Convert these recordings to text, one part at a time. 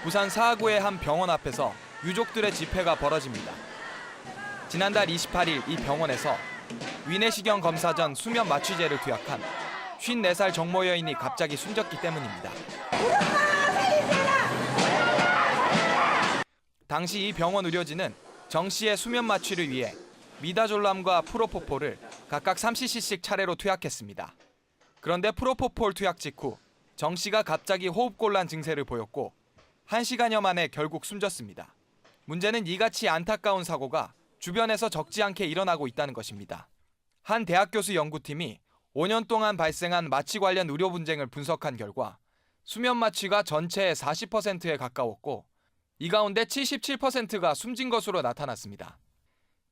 부산 사하구의 한 병원 앞에서 유족들의 집회가 벌어집니다. 지난달 28일 이 병원에서 위내시경 검사 전 수면 마취제를 투약한 54살 정모 여인이 갑자기 숨졌기 때문입니다. 당시 이 병원 의료진은 정 씨의 수면 마취를 위해 미다졸람과 프로포폴을 각각 3cc씩 차례로 투약했습니다. 그런데 프로포폴 투약 직후 정 씨가 갑자기 호흡곤란 증세를 보였고 1시간여 만에 결국 숨졌습니다. 문제는 이같이 안타까운 사고가 주변에서 적지 않게 일어나고 있다는 것입니다. 한 대학 교수 연구팀이 5년 동안 발생한 마취 관련 의료 분쟁을 분석한 결과 수면 마취가 전체의 40%에 가까웠고 이 가운데 77%가 숨진 것으로 나타났습니다.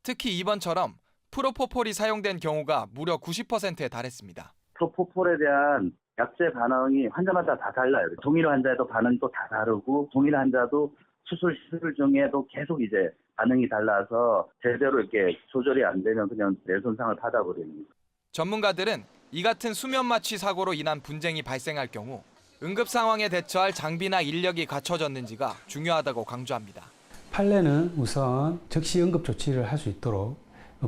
특히 이번처럼 프로포폴이 사용된 경우가 무려 90%에 달했습니다. 프로포폴에 대한 약제 반응이 환자마다 다 달라요. 동일 환자에도 반응이 또 다 다르고 동일 환자도 수술 중에도 계속 이제 반응이 달라서 제대로 이렇게 조절이 안 되면 그냥 뇌손상을 받아버립니다. 전문가들은 이 같은 수면 마취 사고로 인한 분쟁이 발생할 경우 응급 상황에 대처할 장비나 인력이 갖춰졌는지가 중요하다고 강조합니다. 판례는 우선 즉시 응급 조치를 할 수 있도록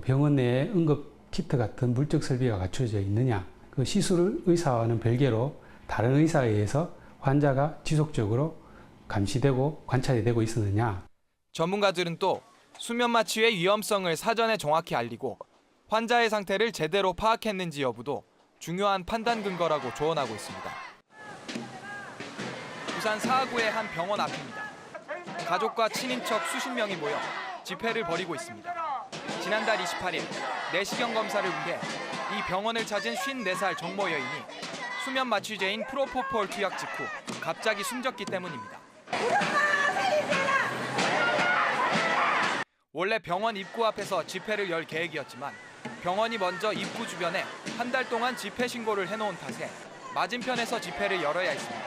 병원 내에 응급 키트 같은 물적 설비가 갖춰져 있느냐, 그 시술 의사와는 별개로 다른 의사에 의해서 환자가 지속적으로 감시되고 관찰이 되고 있었느냐. 전문가들은 또 수면 마취의 위험성을 사전에 정확히 알리고 환자의 상태를 제대로 파악했는지 여부도 중요한 판단 근거라고 조언하고 있습니다. 부산 사하구의 한 병원 앞입니다. 가족과 친인척 수십 명이 모여 집회를 벌이고 있습니다. 지난달 28일 내시경 검사를 위해 이 병원을 찾은 54살 정모 여인이 수면 마취제인 프로포폴 투약 직후 갑자기 숨졌기 때문입니다. 원래 병원 입구 앞에서 집회를 열 계획이었지만 병원이 먼저 입구 주변에 한 달 동안 집회 신고를 해놓은 탓에 맞은편에서 집회를 열어야 했습니다.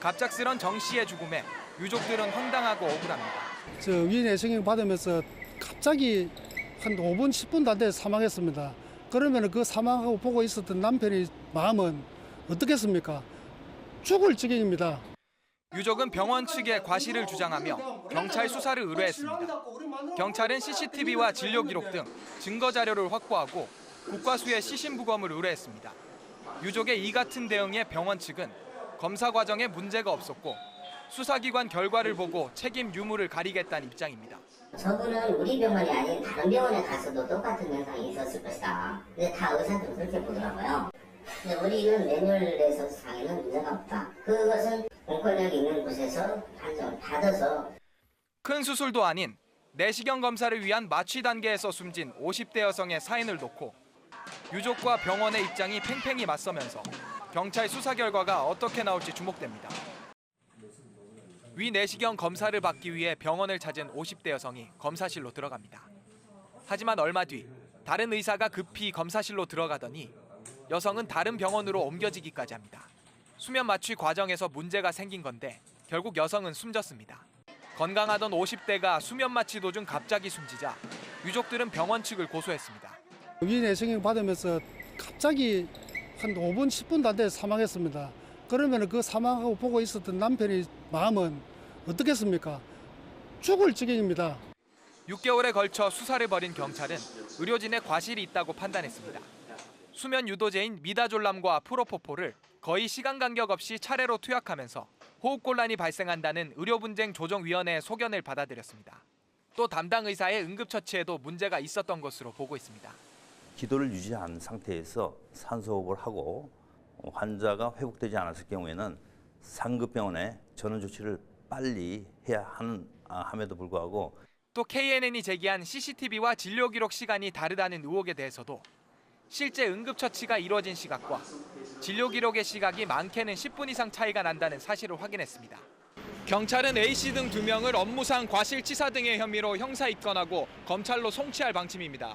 갑작스런 정 씨의 죽음에 유족들은 황당하고 억울합니다. 위내시경 받으면서 갑자기 한 5분, 10분도 안 돼서 사망했습니다. 그러면 그 사망하고 보고 있었던 남편의 마음은 어떻겠습니까? 죽을 지경입니다. 유족은 병원 측에 과실을 주장하며 경찰 수사를 의뢰했습니다. 경찰은 CCTV와 진료 기록 등 증거 자료를 확보하고 국과수의 시신 부검을 의뢰했습니다. 유족의 이 같은 대응에 병원 측은 검사 과정에 문제가 없었고 수사기관 결과를 보고 책임 유무를 가리겠다는 입장입니다. 저분은 우리 병원이 아닌 다른 병원에 가서도 똑같은 현상이 있었을 것이다. 근데 다 의사들은 그렇게 보더라고요. 근데 우리는 매뉴얼에서 상에는 문제가 없다. 그것은 공권력이 있는 곳에서 판정을 받아서 큰 수술도 아닌 내시경 검사를 위한 마취 단계에서 숨진 50대 여성의 사인을 놓고 유족과 병원의 입장이 팽팽히 맞서면서 경찰 수사 결과가 어떻게 나올지 주목됩니다. 위 내시경 검사를 받기 위해 병원을 찾은 50대 여성이 검사실로 들어갑니다. 하지만 얼마 뒤 다른 의사가 급히 검사실로 들어가더니 여성은 다른 병원으로 옮겨지기까지 합니다. 수면 마취 과정에서 문제가 생긴 건데 결국 여성은 숨졌습니다. 건강하던 50대가 수면 마취 도중 갑자기 숨지자 유족들은 병원 측을 고소했습니다. 위내시경 받으면서 갑자기 한 5분, 10분도 안 돼서 사망했습니다. 그러면 그 사망하고 보고 있었던 남편의 마음은 어떻겠습니까? 죽을 지경입니다. 6개월에 걸쳐 수사를 벌인 경찰은 의료진의 과실이 있다고 판단했습니다. 수면 유도제인 미다졸람과 프로포폴을 거의 시간 간격 없이 차례로 투약하면서 호흡곤란이 발생한다는 의료분쟁조정위원회의 소견을 받아들였습니다. 또 담당 의사의 응급처치에도 문제가 있었던 것으로 보고 있습니다. 기도를 유지한 상태에서 산소호흡을 하고 환자가 회복되지 않았을 경우에는 상급병원에 전원 조치를 빨리 해야 함에도 불구하고 또 KNN이 제기한 CCTV와 진료 기록 시간이 다르다는 의혹에 대해서도 실제 응급처치가 이루어진 시각과 진료 기록의 시각이 많게는 10분 이상 차이가 난다는 사실을 확인했습니다. 경찰은 A씨 등 2명을 업무상 과실치사 등의 혐의로 형사 입건하고 검찰로 송치할 방침입니다.